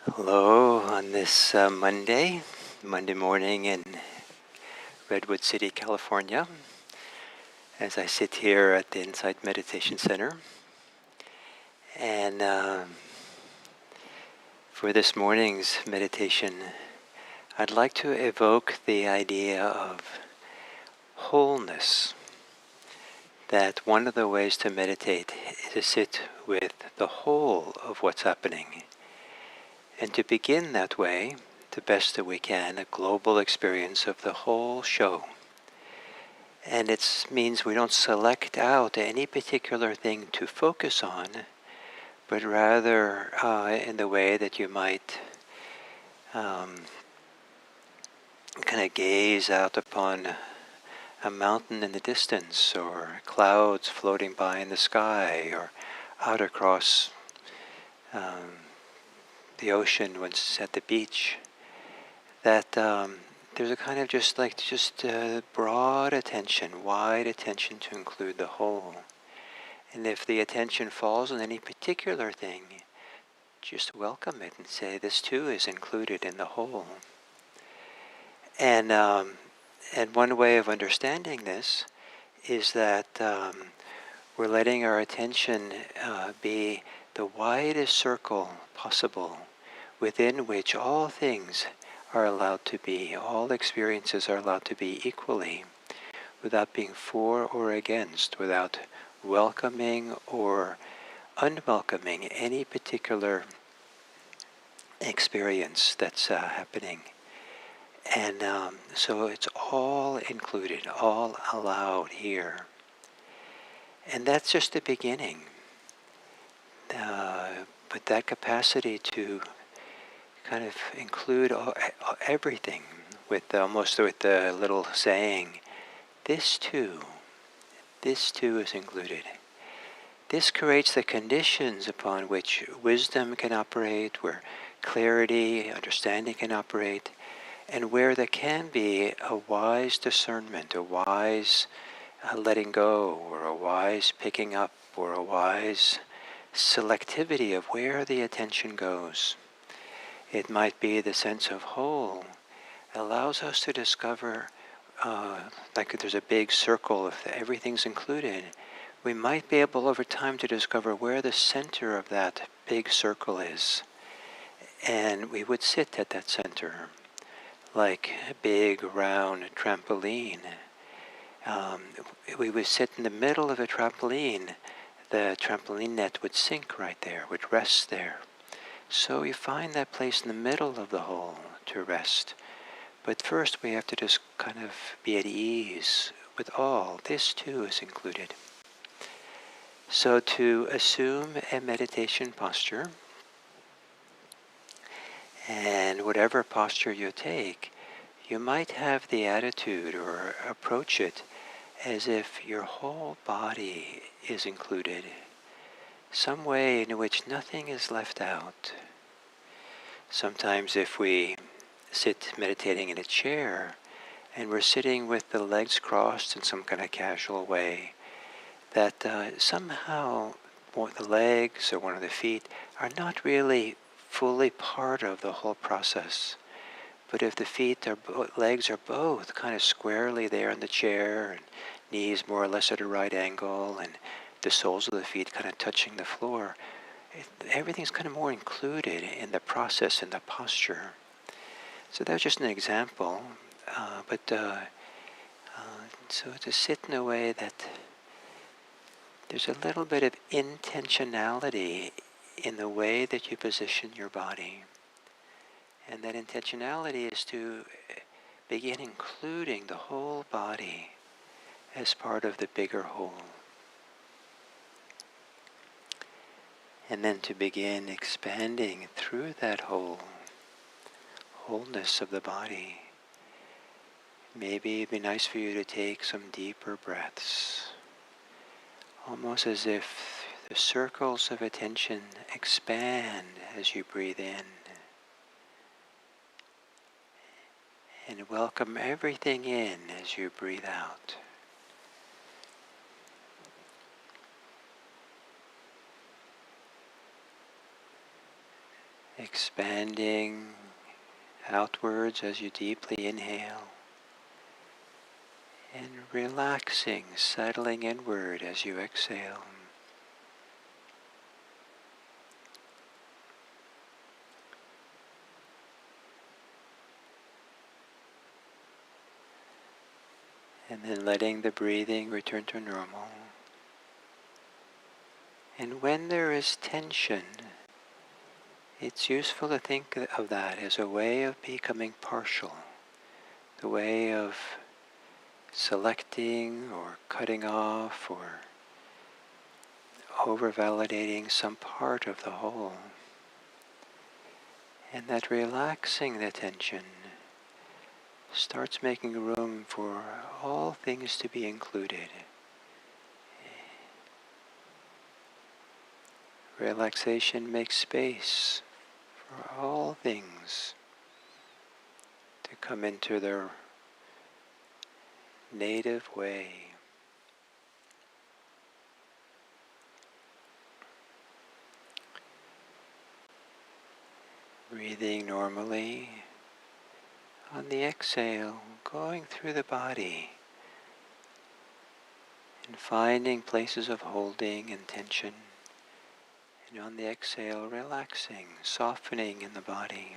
Hello on this Monday morning in Redwood City, California, as I sit here at the Insight Meditation Center. And for this morning's meditation, I'd like to evoke the idea of wholeness. That one of the ways to meditate is to sit with the whole of what's happening. And to begin that way, the best that we can, a global experience of the whole show. And it means we don't select out any particular thing to focus on, but rather in the way that you might kind of gaze out upon a mountain in the distance, or clouds floating by in the sky, or out across the ocean when it's at the beach. That there's a kind of just broad attention, wide attention to include the whole. And if the attention falls on any particular thing, just welcome it and say, this too is included in the whole. And one way of understanding this is that we're letting our attention be the widest circle possible, within which all things are allowed to be, all experiences are allowed to be equally, without being for or against, without welcoming or unwelcoming any particular experience that's happening. And so it's all included, all allowed here. And that's just the beginning. But that capacity to kind of include everything, with almost with the little saying, this too is included. This creates the conditions upon which wisdom can operate, where clarity, understanding can operate, and where there can be a wise discernment, a wise letting go, or a wise picking up, or a wise selectivity of where the attention goes. It might be the sense of whole allows us to discover, like there's a big circle, if everything's included, we might be able over time to discover where the center of that big circle is. And we would sit at that center, like a big round trampoline. We would sit in the middle of a trampoline. The trampoline net would sink right there, would rest there. So we find that place in the middle of the whole to rest. But first we have to just kind of be at ease with all. This too is included. So to assume a meditation posture, and whatever posture you take, you might have the attitude or approach it as if your whole body is included, some way in which nothing is left out. Sometimes if we sit meditating in a chair, and we're sitting with the legs crossed in some kind of casual way, that somehow the legs or one of the feet are not really fully part of the whole process. But if the legs are both kind of squarely there in the chair, and knees more or less at a right angle, and the soles of the feet kind of touching the floor, everything's kind of more included in the process, in the posture. So that's just an example. So to sit in a way that there's a little bit of intentionality in the way that you position your body. And that intentionality is to begin including the whole body as part of the bigger whole. And then to begin expanding through that wholeness of the body. Maybe it'd be nice for you to take some deeper breaths, almost as if the circles of attention expand as you breathe in. And welcome everything in as you breathe out. expanding outwards as you deeply inhale, and relaxing, settling inward as you exhale. And then letting the breathing return to normal. And when there is tension, it's useful to think of that as a way of becoming partial, the way of selecting or cutting off or over-validating some part of the whole. And that relaxing the tension starts making room for all things to be included. Relaxation makes space for all things to come into their native way. Breathing normally. On the exhale, going through the body and finding places of holding and tension. And on the exhale, relaxing, softening in the body.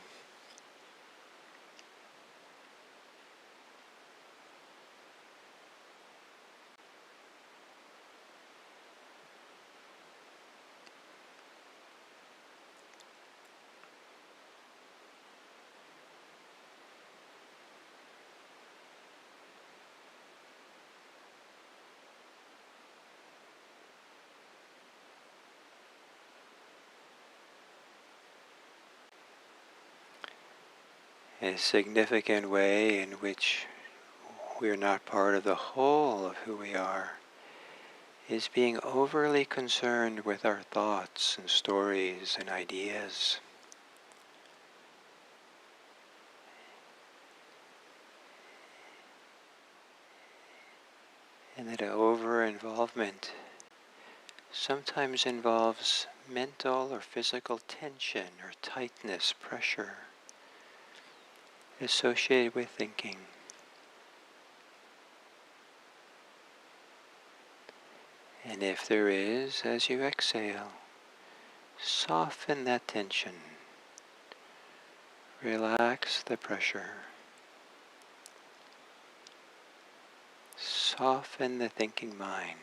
A significant way in which we're not part of the whole of who we are is being overly concerned with our thoughts and stories and ideas. And that over-involvement sometimes involves mental or physical tension or tightness, pressure associated with thinking. And if there is, as you exhale, soften that tension. Relax the pressure. Soften the thinking mind.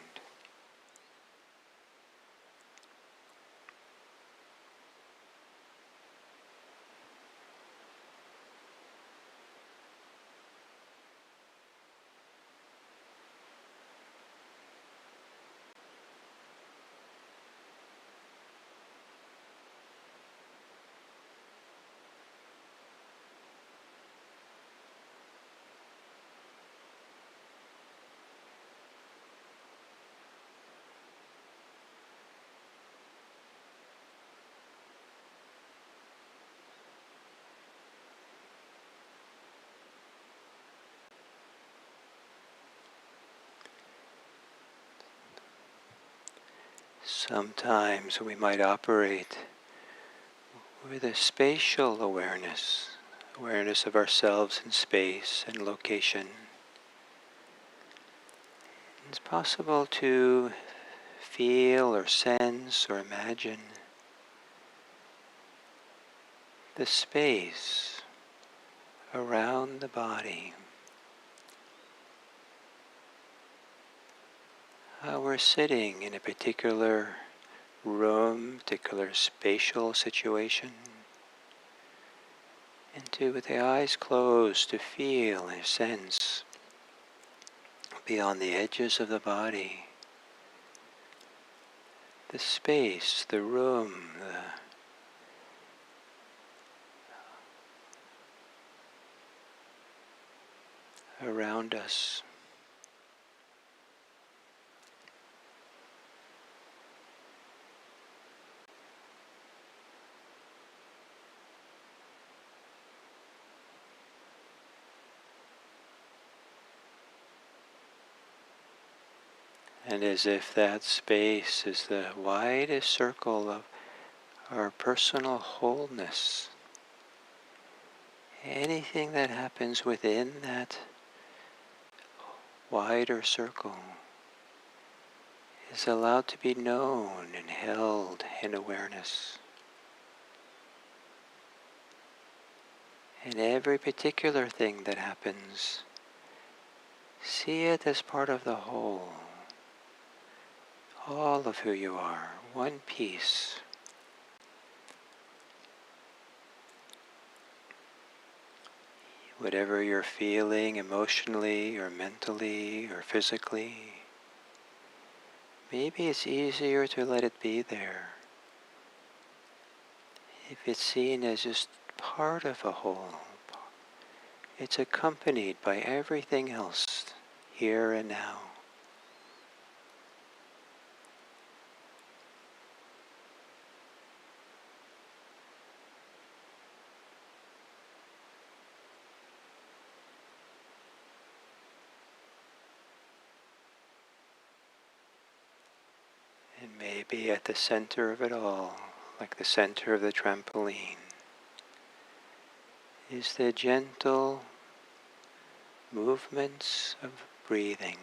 Sometimes we might operate with a spatial awareness, awareness of ourselves in space and location. It's possible to feel or sense or imagine the space around the body. How we're sitting in a particular room, particular spatial situation. And to, with the eyes closed, to feel and sense beyond the edges of the body, the space, the room, around us. And as if that space is the widest circle of our personal wholeness. Anything that happens within that wider circle is allowed to be known and held in awareness. And every particular thing that happens, see it as part of the whole, all of who you are, one piece. Whatever you're feeling emotionally or mentally or physically, maybe it's easier to let it be there if it's seen as just part of a whole. It's accompanied by everything else here and now. And maybe at the center of it all, like the center of the trampoline, is the gentle movements of breathing.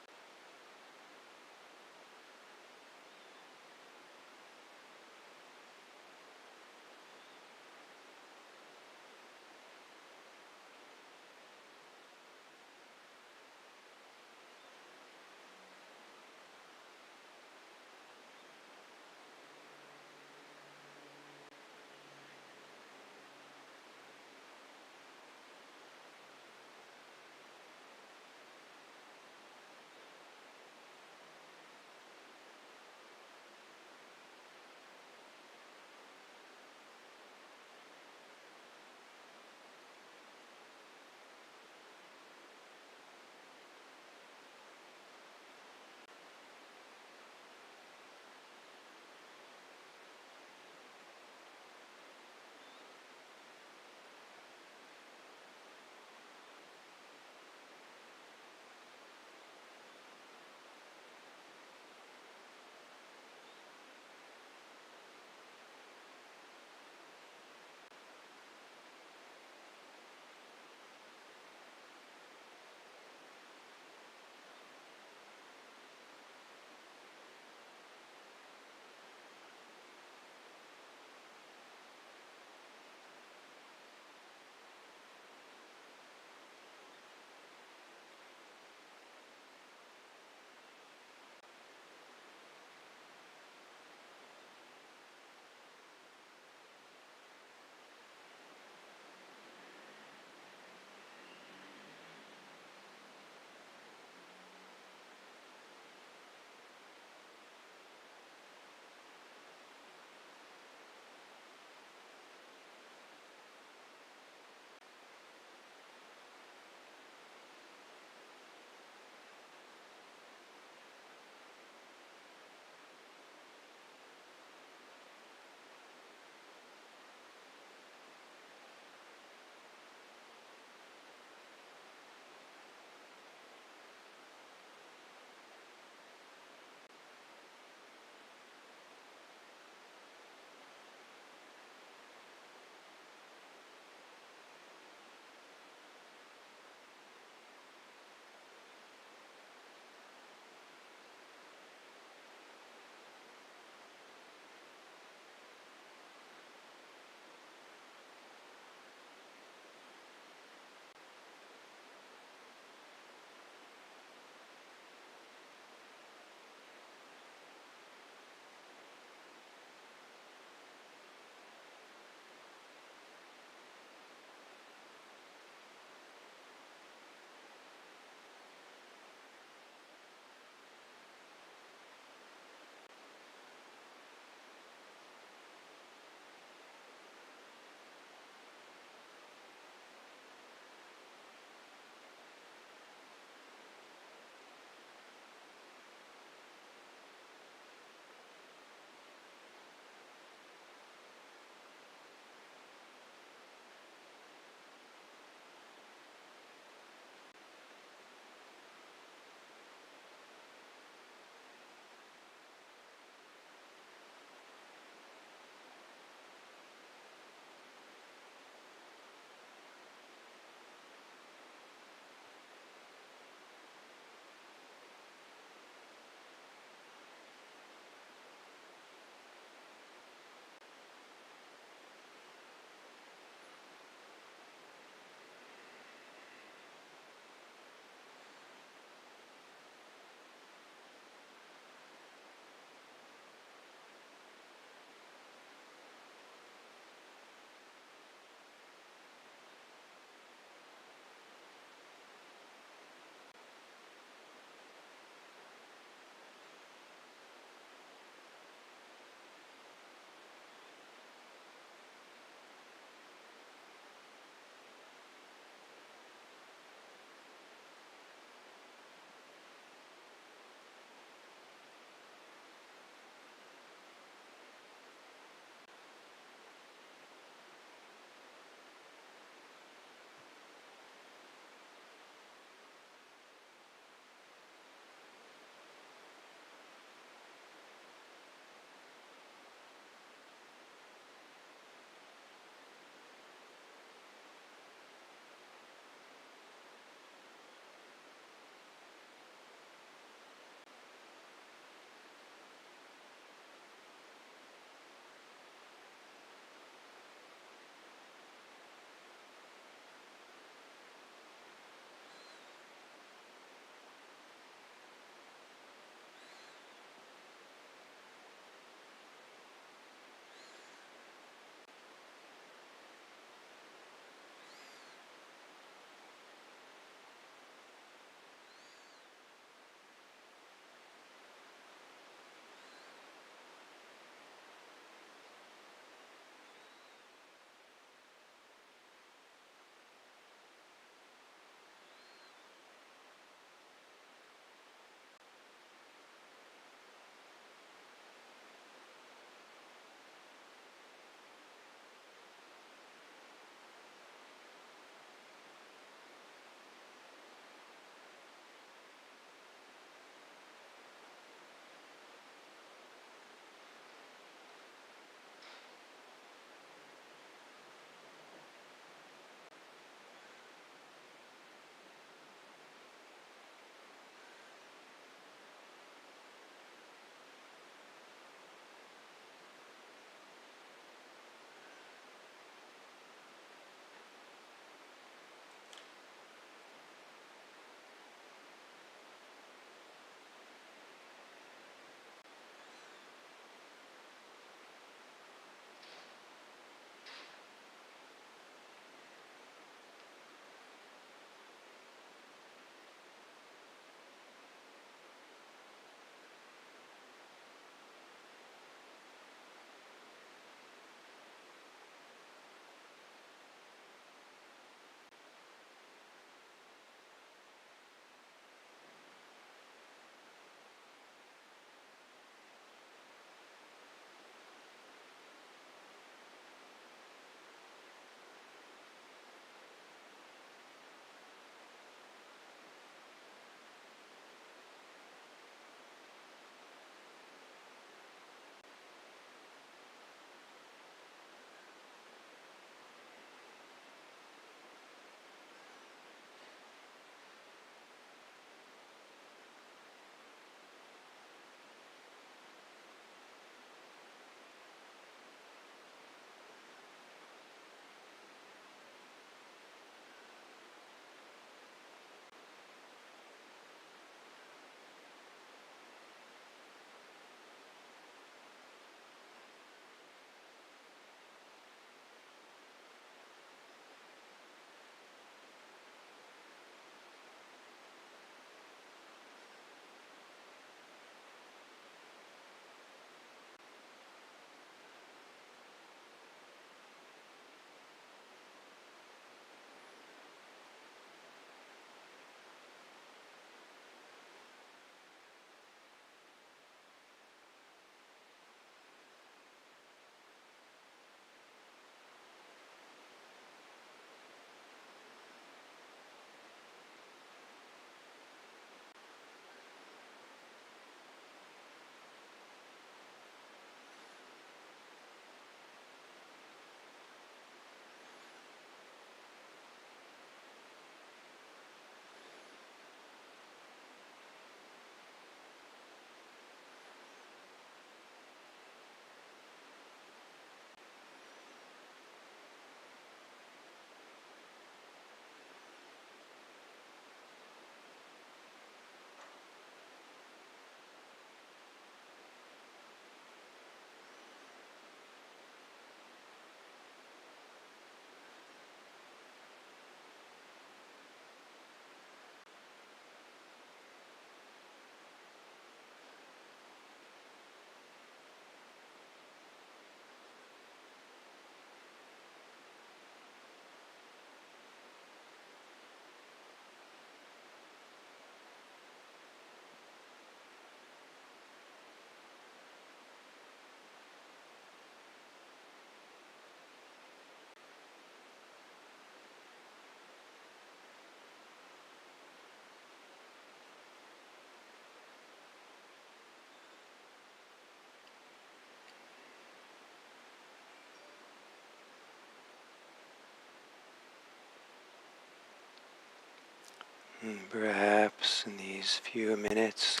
Perhaps in these few minutes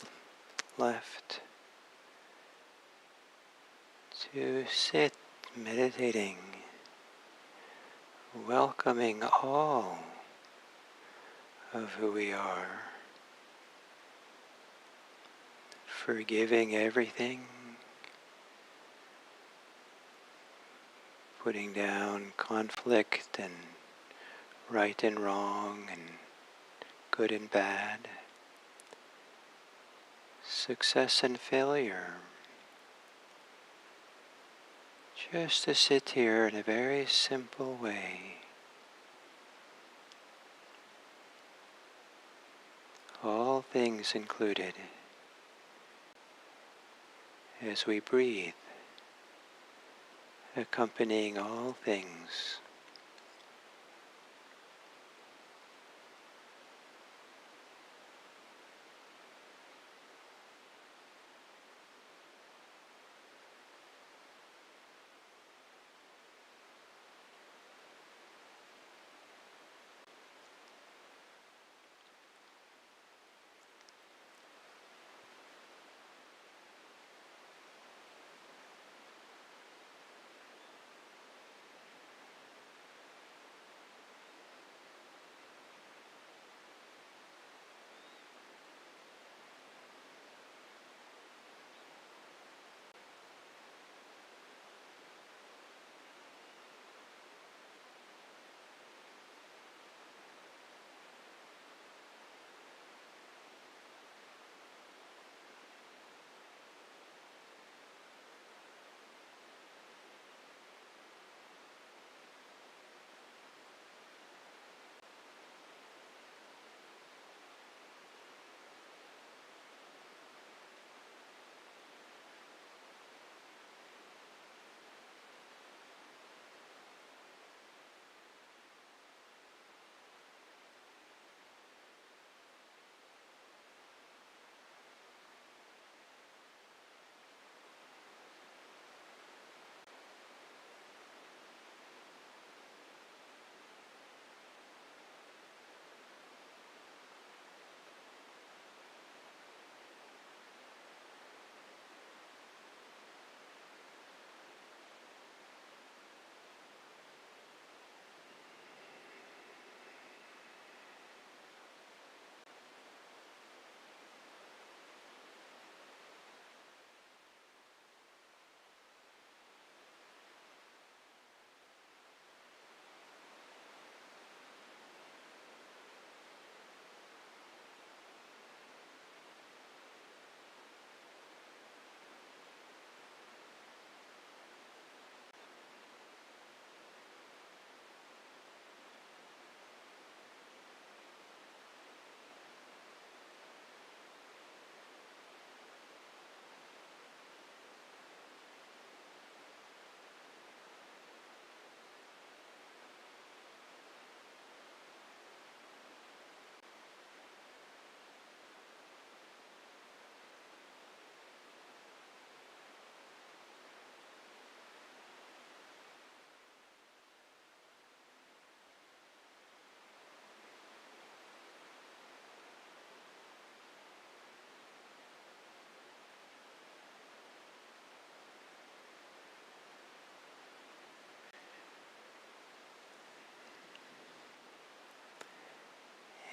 left to sit meditating, welcoming all of who we are, forgiving everything, putting down conflict and right and wrong and good and bad, success and failure. Just to sit here in a very simple way, all things included, as we breathe, accompanying all things.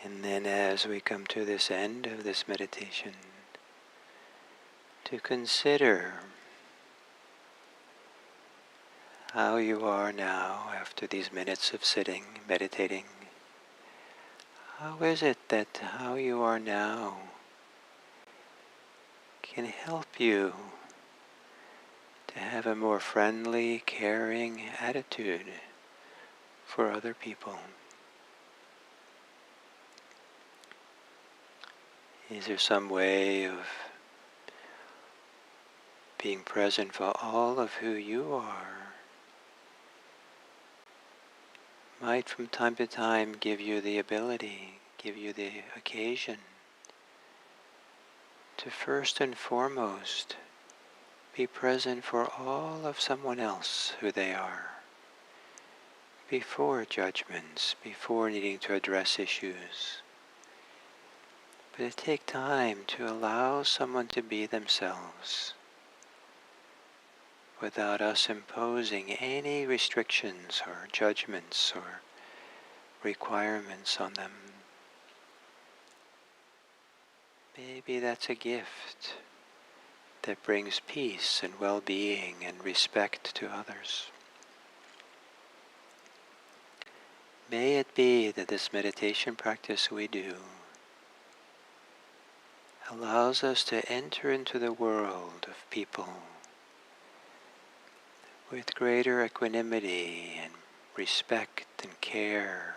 And then as we come to this end of this meditation, to consider how you are now after these minutes of sitting, meditating. How is it that how you are now can help you to have a more friendly, caring attitude for other people? Is there some way of being present for all of who you are might from time to time give you the ability, give you the occasion to first and foremost be present for all of someone else who they are, before judgments, before needing to address issues, but to take time to allow someone to be themselves without us imposing any restrictions or judgments or requirements on them. Maybe that's a gift that brings peace and well-being and respect to others. May it be that this meditation practice we do allows us to enter into the world of people with greater equanimity and respect and care,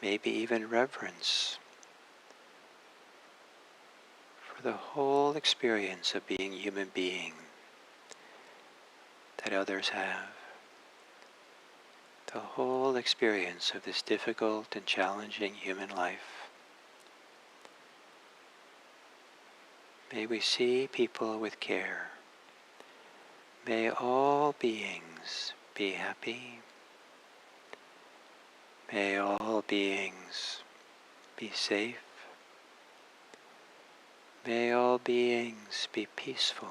maybe even reverence for the whole experience of being a human being that others have. The whole experience of this difficult and challenging human life. May we see people with care. May all beings be happy. May all beings be safe. May all beings be peaceful.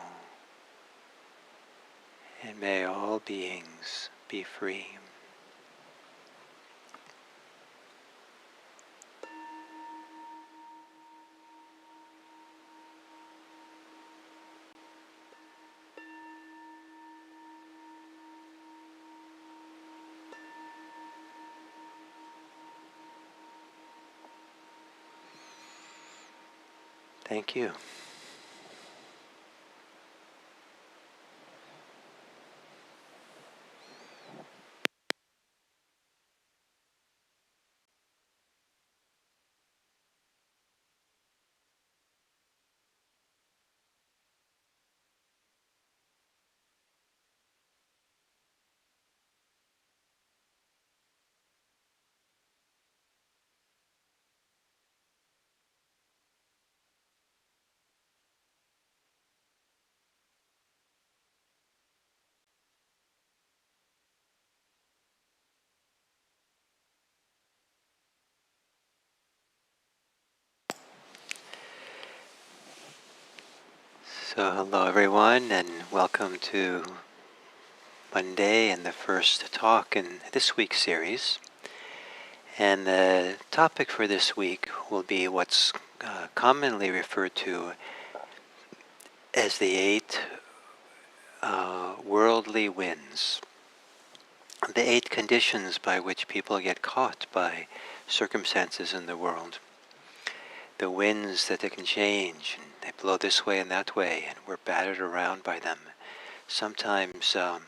And may all beings be free. Thank you. So hello everyone, and welcome to Monday and the first talk in this week's series. And the topic for this week will be what's commonly referred to as the 8 worldly winds. The 8 conditions by which people get caught by circumstances in the world. The winds that they can change, and they blow this way and that way, and we're battered around by them. Sometimes the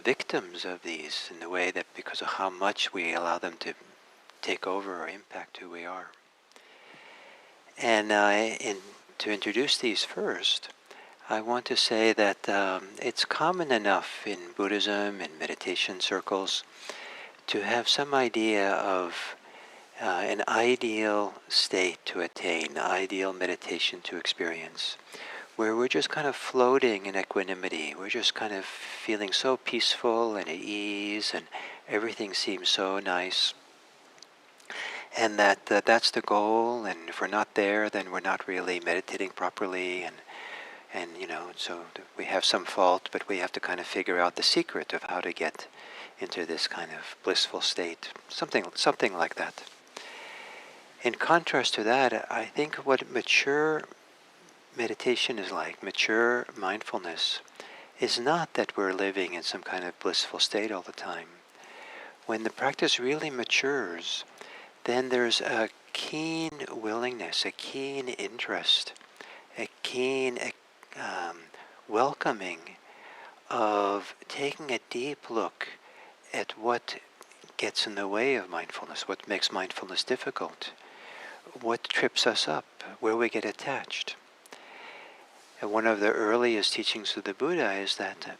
victims of these, in the way that because of how much we allow them to take over or impact who we are. And to introduce these first, I want to say that it's common enough in Buddhism and meditation circles to have some idea of an ideal state to attain, ideal meditation to experience, where we're just kind of floating in equanimity. We're just kind of feeling so peaceful and at ease, and everything seems so nice. And that's the goal, and if we're not there, then we're not really meditating properly, and so we have some fault, but we have to kind of figure out the secret of how to get into this kind of blissful state, something like that. In contrast to that, I think what mature meditation is like, mature mindfulness, is not that we're living in some kind of blissful state all the time. When the practice really matures, then there's a keen willingness, a keen interest, a keen welcoming of taking a deep look at what gets in the way of mindfulness, what makes mindfulness difficult, what trips us up, where we get attached. And one of the earliest teachings of the Buddha is that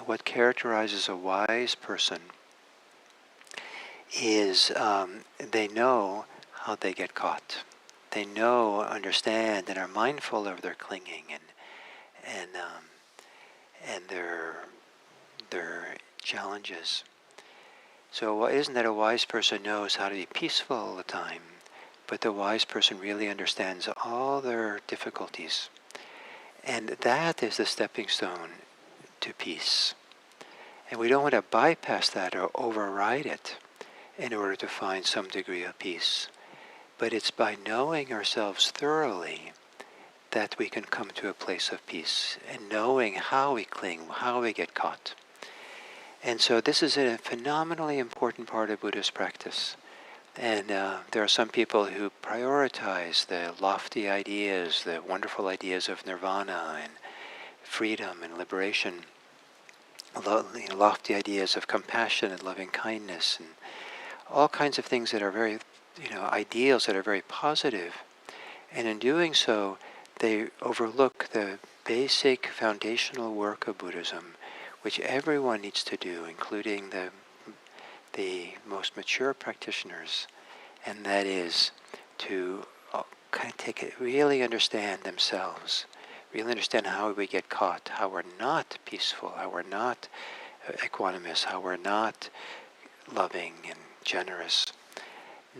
what characterizes a wise person is they know how they get caught. They know, understand, and are mindful of their clinging and their challenges. So isn't that a wise person knows how to be peaceful all the time, but the wise person really understands all their difficulties. And that is the stepping stone to peace. And we don't want to bypass that or override it in order to find some degree of peace. But it's by knowing ourselves thoroughly that we can come to a place of peace, and knowing how we cling, how we get caught. And so this is a phenomenally important part of Buddhist practice. And there are some people who prioritize the lofty ideas, the wonderful ideas of nirvana and freedom and liberation, lofty ideas of compassion and loving kindness, and all kinds of things that are very, ideals that are very positive. And in doing so, they overlook the basic foundational work of Buddhism, which everyone needs to do, including the most mature practitioners, and that is to kind of take it, really understand themselves, really understand how we get caught, how we're not peaceful, how we're not equanimous, how we're not loving and generous.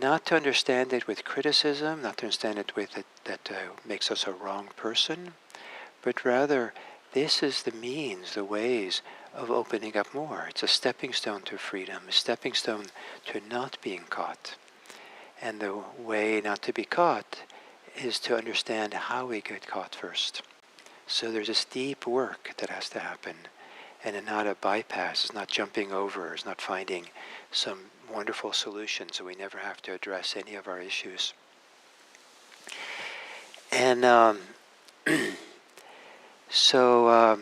Not to understand it with criticism, not to understand it with that makes us a wrong person, but rather this is the means, the ways of opening up more. It's a stepping stone to freedom, a stepping stone to not being caught. And the way not to be caught is to understand how we get caught first. So there's this deep work that has to happen, and not a bypass. It's not jumping over. It's not finding some wonderful solution so we never have to address any of our issues. And so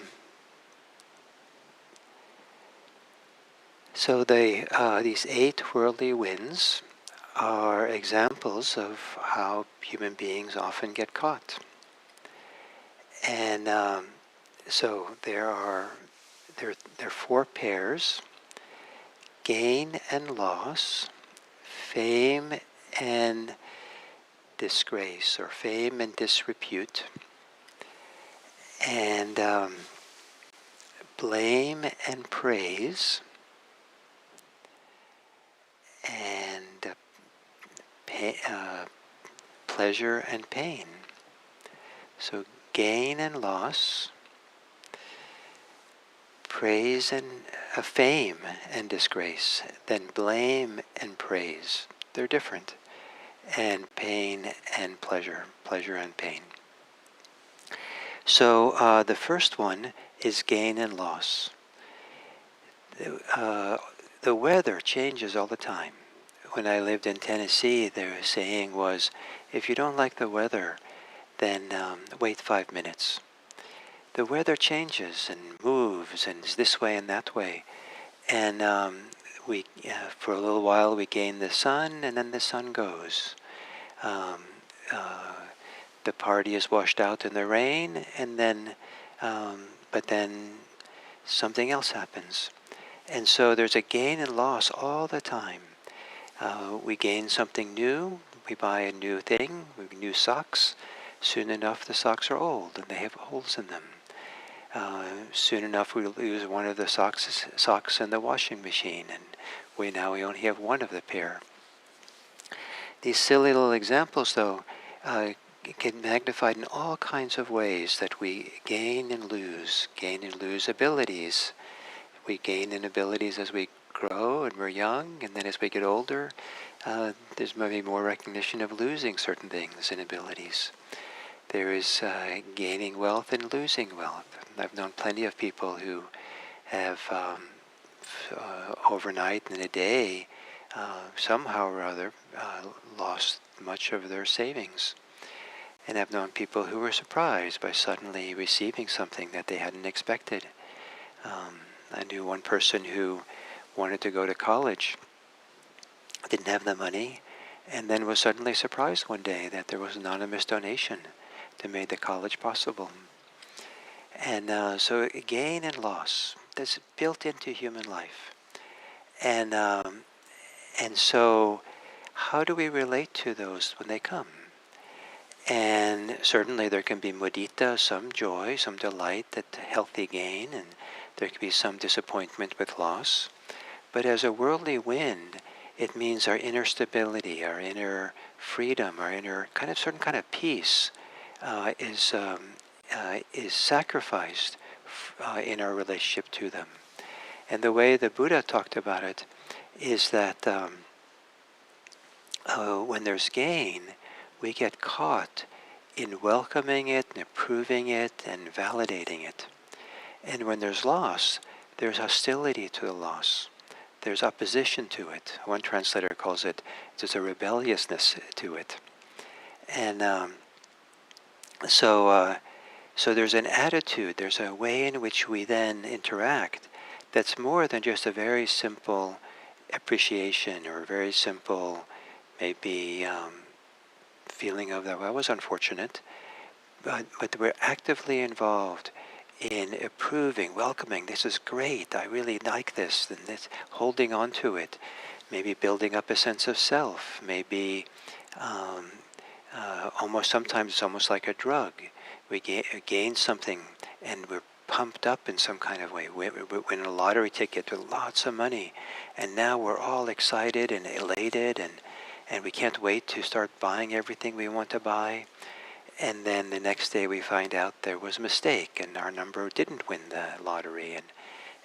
these 8 worldly winds are examples of how human beings often get caught. And so there are 4 pairs: gain and loss, fame and disgrace, or fame and disrepute, and blame and praise, and pleasure and pain. So gain and loss, praise and fame and disgrace, then blame and praise. They're different. And pain and pleasure and pain. So the first one is gain and loss. The weather changes all the time. When I lived in Tennessee, their saying was, if you don't like the weather, then wait 5 minutes. The weather changes and moves and is this way and that way. And we, for a little while, we gain the sun, and then the sun goes. The party is washed out in the rain, and then, but then something else happens. And so there's a gain and loss all the time. We gain something new. We buy a new thing, new socks. Soon enough, the socks are old and they have holes in them. Soon enough, we lose one of the socks in the washing machine, and we only have one of the pair. These silly little examples, though, get magnified in all kinds of ways that we gain and lose abilities. We gain in abilities as we grow and we're young, and then as we get older, there's maybe more recognition of losing certain things and abilities. There is gaining wealth and losing wealth. I've known plenty of people who have overnight in a day somehow or other lost much of their savings. And I've known people who were surprised by suddenly receiving something that they hadn't expected. I knew one person who wanted to go to college, didn't have the money, and then was suddenly surprised one day that there was an anonymous donation that made the college possible. And so gain and loss, that's built into human life. And so how do we relate to those when they come? And certainly there can be mudita, some joy, some delight, that healthy gain, and there can be some disappointment with loss. But as a worldly wind, it means our inner stability, our inner freedom, our inner certain kind of peace is sacrificed in our relationship to them. And the way the Buddha talked about it is that when there's gain, we get caught in welcoming it and approving it and validating it. And when there's loss, there's hostility to the loss. There's opposition to it. One translator calls it, there's a rebelliousness to it. And so there's an attitude, there's a way in which we then interact that's more than just a very simple appreciation or a very simple maybe feeling of that, well, I was unfortunate, but we're actively involved in approving, welcoming, this is great, I really like this, and this, holding on to it, maybe building up a sense of self, maybe sometimes it's almost like a drug. We gain something and we're pumped up in some kind of way. We win a lottery ticket with lots of money, and now we're all excited and elated, and we can't wait to start buying everything we want to buy. And then the next day we find out there was a mistake and our number didn't win the lottery,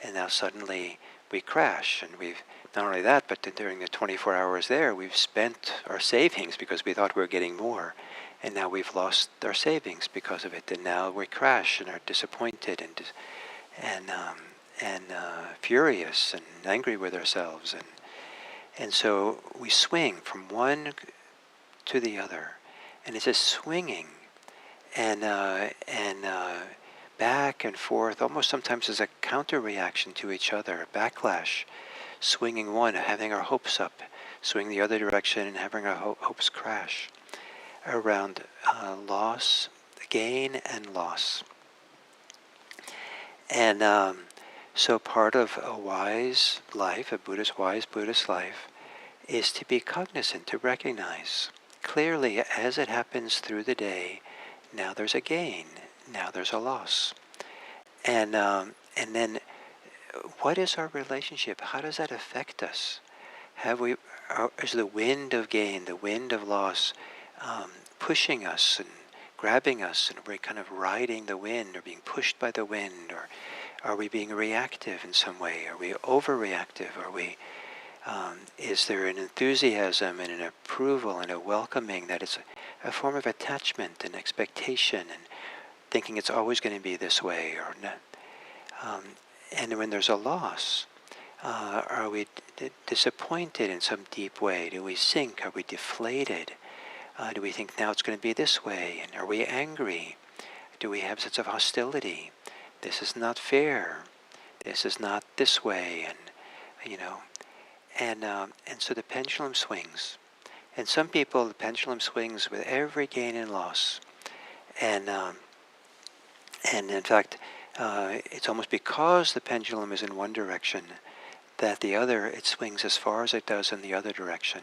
and now suddenly we crash, and we've not only that, but during the 24 hours there we've spent our savings because we thought we were getting more, and now we've lost our savings because of it, and now we crash and are disappointed and furious and angry with ourselves, and so we swing from one to the other, and it's a swinging and back and forth, almost sometimes as a counter reaction to each other, a backlash, swinging one, having our hopes up, swing the other direction and having our hopes crash around loss, gain and loss. And so part of a wise life, a wise Buddhist life, is to be cognizant, to recognize clearly as it happens through the day, now there's a gain, now there's a loss. And then what is our relationship? How does that affect us? Is the wind of gain, the wind of loss, pushing us and grabbing us, and we're kind of riding the wind or being pushed by the wind, or are we being reactive in some way? Are we overreactive? Is there an enthusiasm and an approval and a welcoming that is a form of attachment and expectation and thinking it's always going to be this way or not? And when there's a loss, are we disappointed in some deep way? Do we sink? Are we deflated? Do we think now it's going to be this way? And are we angry? Do we have a sense of hostility? This is not fair. This is not this way. And so the pendulum swings. And some people, the pendulum swings with every gain and loss. And in fact, it's almost because the pendulum is in one direction that it swings as far as it does in the other direction.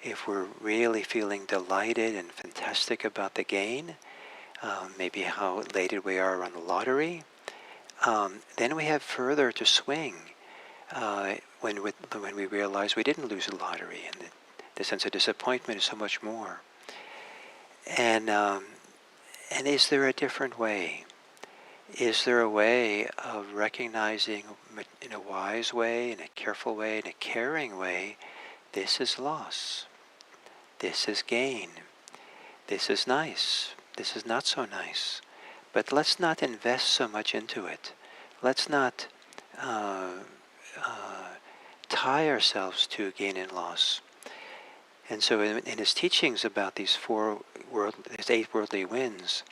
If we're really feeling delighted and fantastic about the gain, maybe how elated we are on the lottery, then we have further to swing when we realize we didn't lose the lottery, and the sense of disappointment is so much more. And is there a different way? Is there a way of recognizing in a wise way, in a careful way, in a caring way, this is loss, this is gain, this is nice, this is not so nice, but let's not invest so much into it. Let's not tie ourselves to gain and loss. And so in his teachings about these these 8 worldly winds,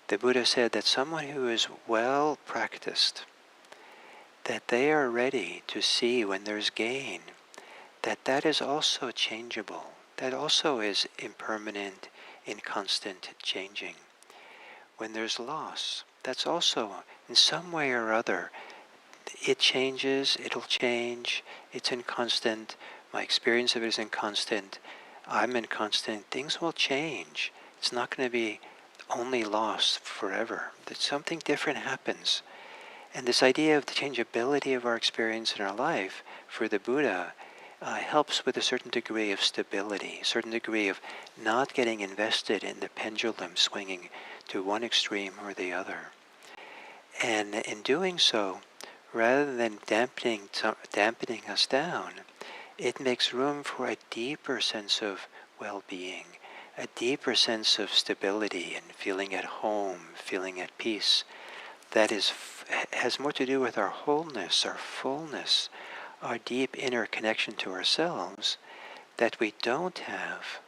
the Buddha said that someone who is well practiced, that they are ready to see when there's gain, that is also changeable, that also is impermanent, inconstant, changing. When there's loss, that's also in some way or other, it changes, it'll change, it's inconstant, my experience of it is inconstant, I'm inconstant, things will change. It's not going to be only loss forever. That something different happens. And this idea of the changeability of our experience in our life, for the Buddha, helps with a certain degree of stability, a certain degree of not getting invested in the pendulum swinging to one extreme or the other. And in doing so, rather than dampening us down, it makes room for a deeper sense of well-being, a deeper sense of stability and feeling at home, feeling at peace. That has more to do with our wholeness, our fullness, our deep inner connection to ourselves that we don't have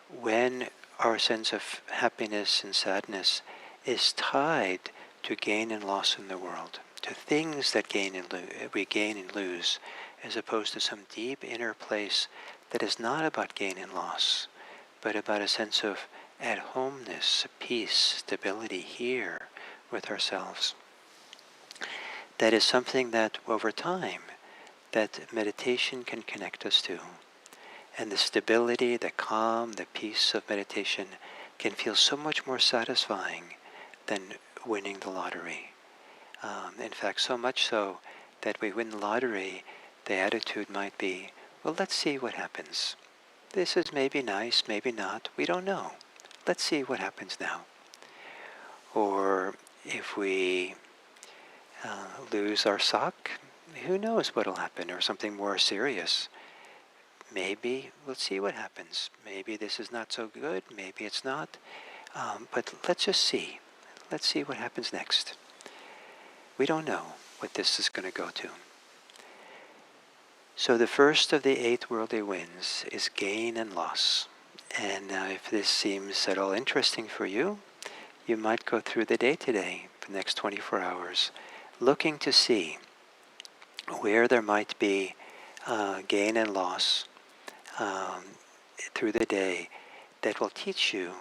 when our sense of happiness and sadness is tied to gain and loss in the world, to things that we gain and lose, as opposed to some deep inner place that is not about gain and loss, but about a sense of at-homeness, peace, stability here with ourselves. That is something that over time, that meditation can connect us to. And the stability, the calm, the peace of meditation can feel so much more satisfying than winning the lottery. In fact, so much so that we win the lottery, the attitude might be, well, let's see what happens. This is maybe nice, maybe not, we don't know. Let's see what happens now. Or if we lose our sock, who knows what'll happen, or something more serious. Maybe we'll see what happens. Maybe this is not so good, maybe it's not. But let's just see. Let's see what happens next. We don't know what this is going to go to. So the first of the 8 worldly winds is gain and loss. And if this seems at all interesting for you, you might go through the day today, for the next 24 hours, looking to see where there might be gain and loss through the day that will teach you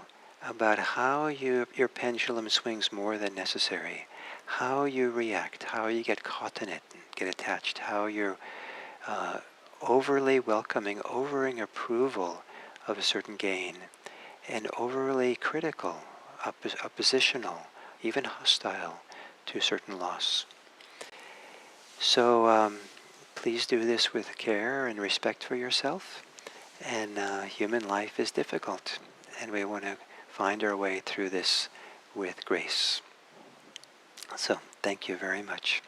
about how your pendulum swings more than necessary, how you react, how you get caught in it and get attached, how you're overly welcoming, overing approval of a certain gain, and overly critical, oppositional, even hostile to certain loss. So please do this with care and respect for yourself. And human life is difficult, and we want to find our way through this with grace. So thank you very much.